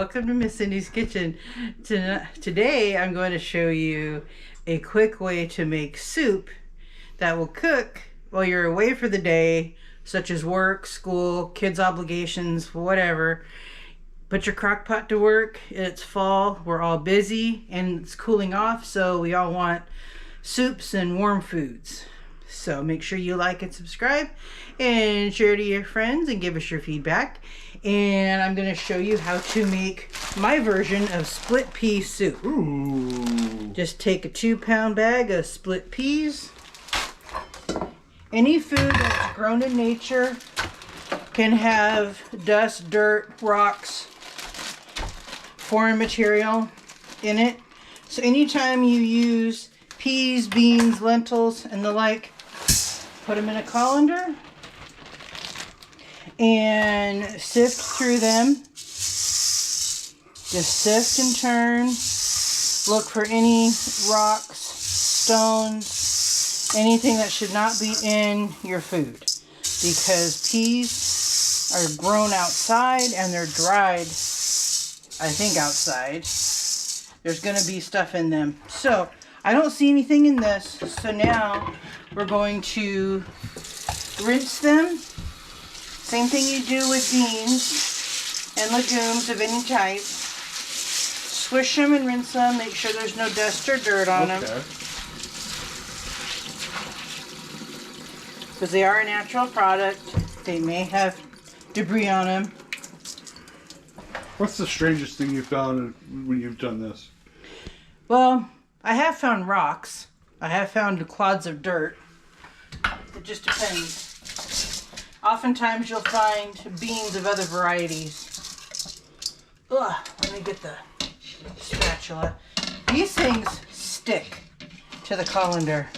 welcome to Miss Cindy's Kitchen. Today I'm going to show you a quick way to make soup that will cook while you're away for the day, such as work, school, kids' obligations, whatever. Put your crock pot to work. It's fall, we're all busy, and it's cooling off, so we all want soups and warm foods. So make sure you like and subscribe and share to your friends and give us your feedback. And I'm going to show you how to make my version of split pea soup. Ooh. Just take a 2-pound bag of split peas. Any food that's grown in nature can have dust, dirt, rocks, foreign material in it. So anytime you use peas, beans, lentils, and the like, put them in a colander and sift through them. Just sift and turn. Look for any rocks, stones, anything that should not be in your food, because peas are grown outside and they're dried, I think, outside. There's going to be stuff in them. So I don't see anything in this, so now we're going to rinse them. Same thing you do with beans and legumes of any type. Swish them and rinse them. Make sure there's no dust or dirt on them. Because they are a natural product. They may have debris on them. What's the strangest thing you found when you've done this? Well, I have found rocks. I have found clods of dirt. It just depends. Oftentimes you'll find beans of other varieties. Ugh, let me get the spatula. These things stick to the colander.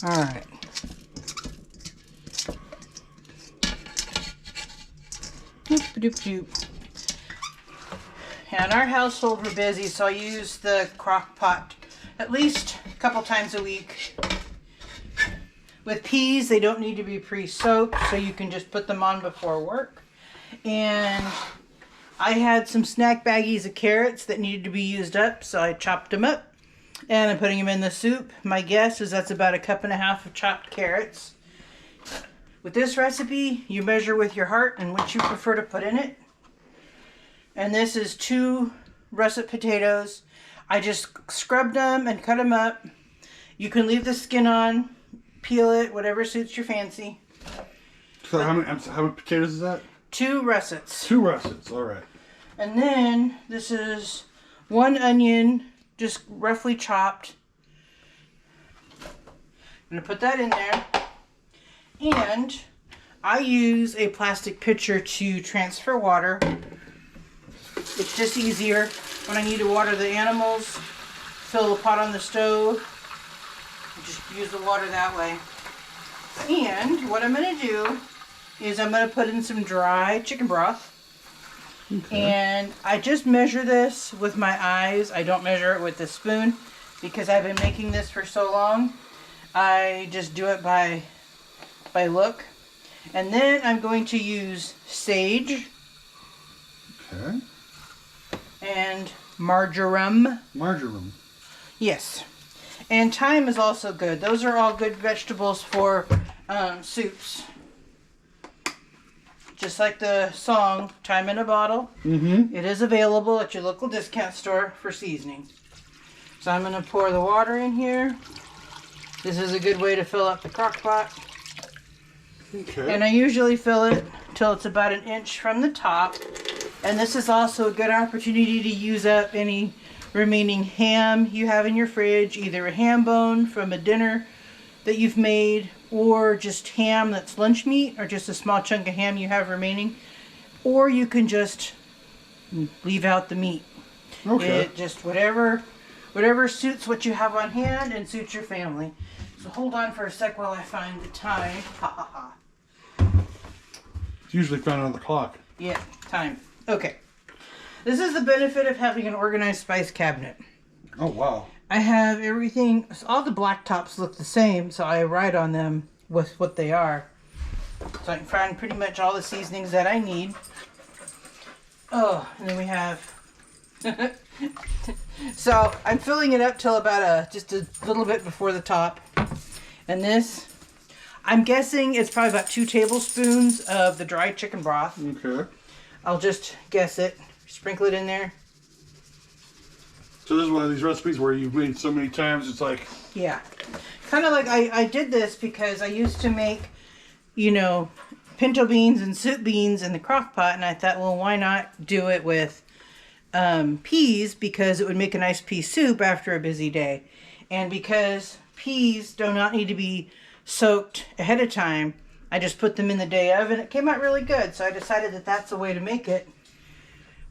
Alright. Doop-a-doop-doop. Yeah, in our household we're busy, so I use the crock pot at least a couple times a week. With peas, they don't need to be pre-soaked, so you can just put them on before work. And I had some snack baggies of carrots that needed to be used up, so I chopped them up. And I'm putting them in the soup. My guess is that's about 1.5 cups of chopped carrots. With this recipe, you measure with your heart and what you prefer to put in it. And this is 2 russet potatoes. I just scrubbed them and cut them up. You can leave the skin on, peel it, whatever suits your fancy. So how many potatoes is that? 2 russets. 2 russets, alright. And then this is 1 onion, just roughly chopped. I'm going to put that in there. And I use a plastic pitcher to transfer water. It's just easier when I need to water the animals. Fill the pot on the stove. Just use the water that way. And what I'm going to do is I'm going to put in some dry chicken broth. Okay. And I just measure this with my eyes. I don't measure it with a spoon because I've been making this for so long. I just do it by look. And then I'm going to use sage. Okay. And marjoram. Marjoram. Yes. And thyme is also good. Those are all good vegetables for soups. Just like the song, Thyme in a Bottle. Mm-hmm. It is available at your local discount store for seasoning. So I'm going to pour the water in here. This is a good way to fill up the crock pot. Okay. And I usually fill it till it's about 1 inch from the top. And this is also a good opportunity to use up any remaining ham you have in your fridge, either a ham bone from a dinner that you've made, or just ham that's lunch meat, or just a small chunk of ham you have remaining, or you can just leave out the meat. Okay. It just whatever suits what you have on hand and suits your family. So hold on for a sec while I find the thyme. It's usually found on the clock. Yeah, thyme. Okay. This is the benefit of having an organized spice cabinet. Oh, wow. I have everything, all the black tops look the same, so I write on them with what they are. So I can find pretty much all the seasonings that I need. Oh, and then we have... So, I'm filling it up till about just a little bit before the top. And this, I'm guessing it's probably about 2 tablespoons of the dry chicken broth. Okay. I'll just guess it. Sprinkle it in there. So this is one of these recipes where you've made so many times, it's like... Yeah. Kind of like I did this because I used to make, you know, pinto beans and soup beans in the crock pot. And I thought, well, why not do it with peas, because it would make a nice pea soup after a busy day. And because peas do not need to be soaked ahead of time, I just put them in the day of, and it came out really good. So I decided that that's the way to make it.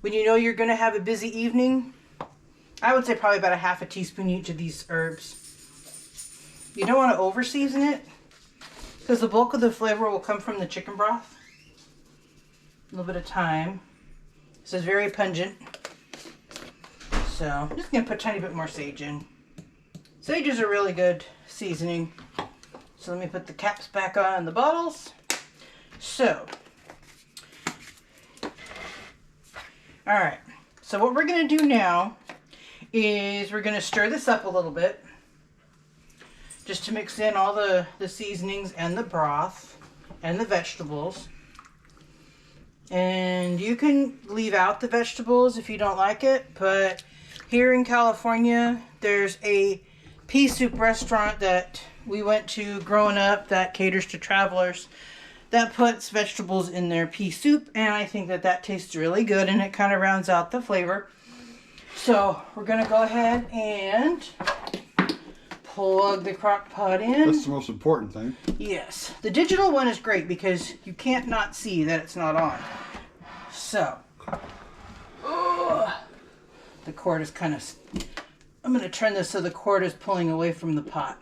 When you know you're going to have a busy evening, I would say probably about a half a teaspoon each of these herbs. You don't want to over season it, because the bulk of the flavor will come from the chicken broth. A little bit of thyme. This is very pungent. So I'm just going to put a tiny bit more sage in. Sage is a really good seasoning. So let me put the caps back on the bottles. So, alright. So what we're going to do now is we're going to stir this up a little bit. Just to mix in all the seasonings and the broth and the vegetables. And you can leave out the vegetables if you don't like it, but here in California, there's a pea soup restaurant that we went to growing up that caters to travelers that puts vegetables in their pea soup, and I think that that tastes really good, and it kind of rounds out the flavor. So we're going to go ahead and plug the crock pot in. That's the most important thing. Yes. The digital one is great because you can't not see that it's not on. So, the cord is kind of... I'm going to turn this so the cord is pulling away from the pot.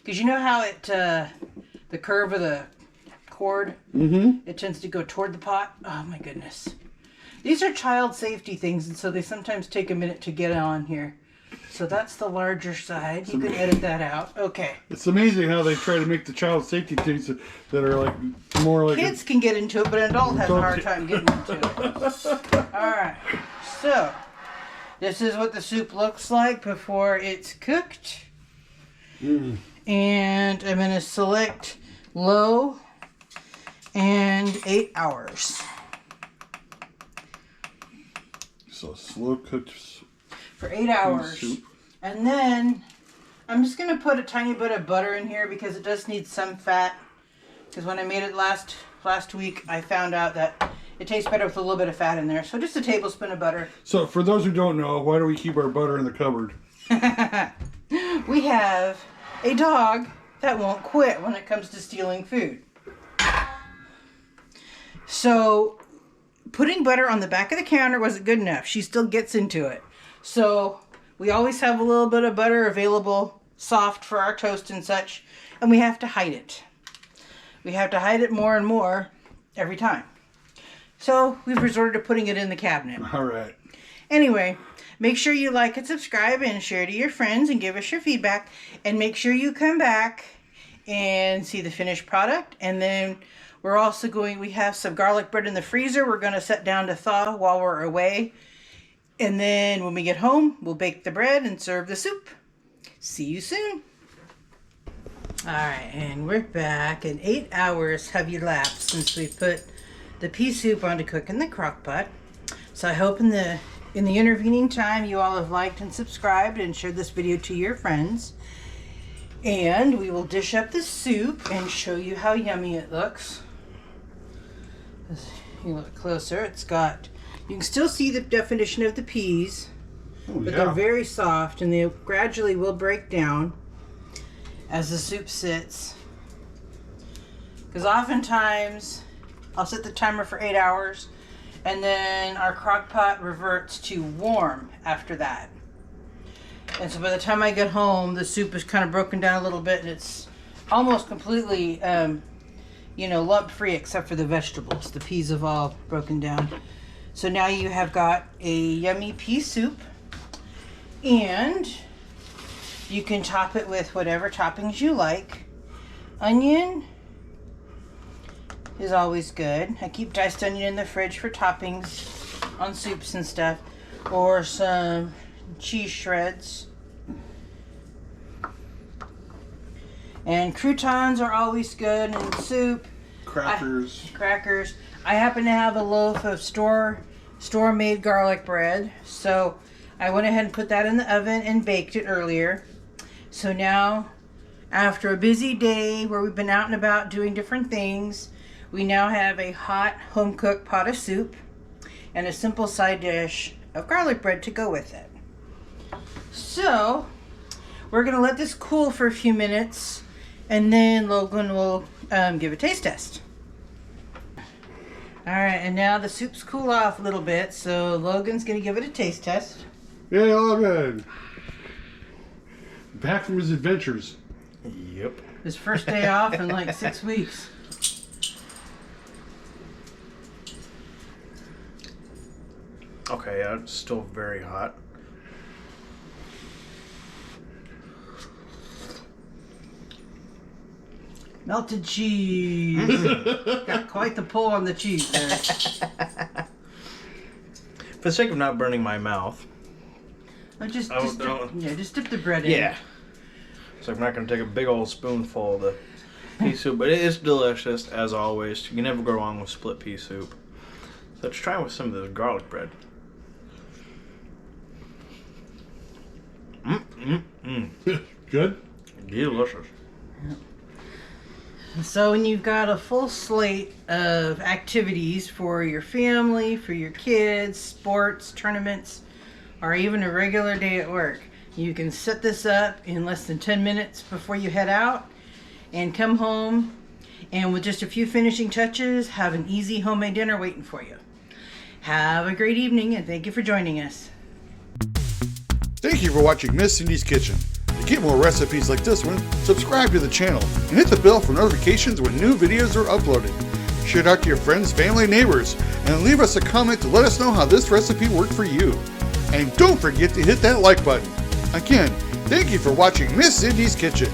Because you know how it, the curve of the cord, it tends to go toward the pot? Oh my goodness. These are child safety things, and so they sometimes take a minute to get on here. So that's the larger side. You can edit that out. Okay. It's amazing how they try to make the child safety things that are like more like... Kids can get into it, but an adult has a hard time getting into it. Alright. So, this is what the soup looks like before it's cooked. And I'm going to select low and 8 hours. So slow cooked for 8 hours. Soup. And then I'm just going to put a tiny bit of butter in here because it does need some fat. Because when I made it last week, I found out that it tastes better with a little bit of fat in there. So just a tablespoon of butter. So for those who don't know, why do we keep our butter in the cupboard? We have a dog that won't quit when it comes to stealing food. So putting butter on the back of the counter wasn't good enough. She still gets into it. So we always have a little bit of butter available, soft for our toast and such, and we have to hide it. We have to hide it more and more every time. So we've resorted to putting it in the cabinet. All right. Anyway, make sure you like and subscribe and share to your friends and give us your feedback. And make sure you come back and see the finished product. And then we're also we have some garlic bread in the freezer. We're going to set down to thaw while we're away. And then when we get home, we'll bake the bread and serve the soup. See you soon. Alright, and we're back, and 8 hours have elapsed since we put the pea soup on to cook in the crock pot. So I hope in the intervening time you all have liked and subscribed and shared this video to your friends. And we will dish up the soup and show you how yummy it looks. As you look closer, it's got... You can still see the definition of the peas, but they're very soft, and they gradually will break down as the soup sits. Because oftentimes, I'll set the timer for 8 hours, and then our crock pot reverts to warm after that. And so by the time I get home, the soup is kind of broken down a little bit, and it's almost completely, lump-free except for the vegetables. The peas have all broken down. So now you have got a yummy pea soup, and you can top it with whatever toppings you like. Onion is always good. I keep diced onion in the fridge for toppings on soups and stuff, or some cheese shreds. And croutons are always good in soup. Crackers. Crackers. I happen to have a loaf of store-made garlic bread, so I went ahead and put that in the oven and baked it earlier. So now, after a busy day where we've been out and about doing different things, we now have a hot home-cooked pot of soup and a simple side dish of garlic bread to go with it. So, we're going to let this cool for a few minutes, and then Logan will give a taste test. Alright, and now the soup's cooled off a little bit, so Logan's going to give it a taste test. Yay, Logan! Back from his adventures. Yep. His first day off in like 6 weeks. Okay, yeah, it's still very hot. Melted cheese. Got quite the pull on the cheese there. For the sake of not burning my mouth. Just don't. dip the bread in. Yeah. So I'm not going to take a big old spoonful of the pea soup, but it is delicious as always. You can never go wrong with split pea soup. So let's try with some of this garlic bread. Good? Delicious. So when you've got a full slate of activities for your family, for your kids, sports, tournaments, or even a regular day at work, you can set this up in less than 10 minutes before you head out and come home, and with just a few finishing touches, have an easy homemade dinner waiting for you. Have a great evening, and thank you for joining us. Thank you for watching Miss Cindy's Kitchen. To get more recipes like this one, subscribe to the channel and hit the bell for notifications when new videos are uploaded. Share it out to your friends, family, and neighbors, and leave us a comment to let us know how this recipe worked for you. And don't forget to hit that like button. Again, thank you for watching Miss Cindy's Kitchen.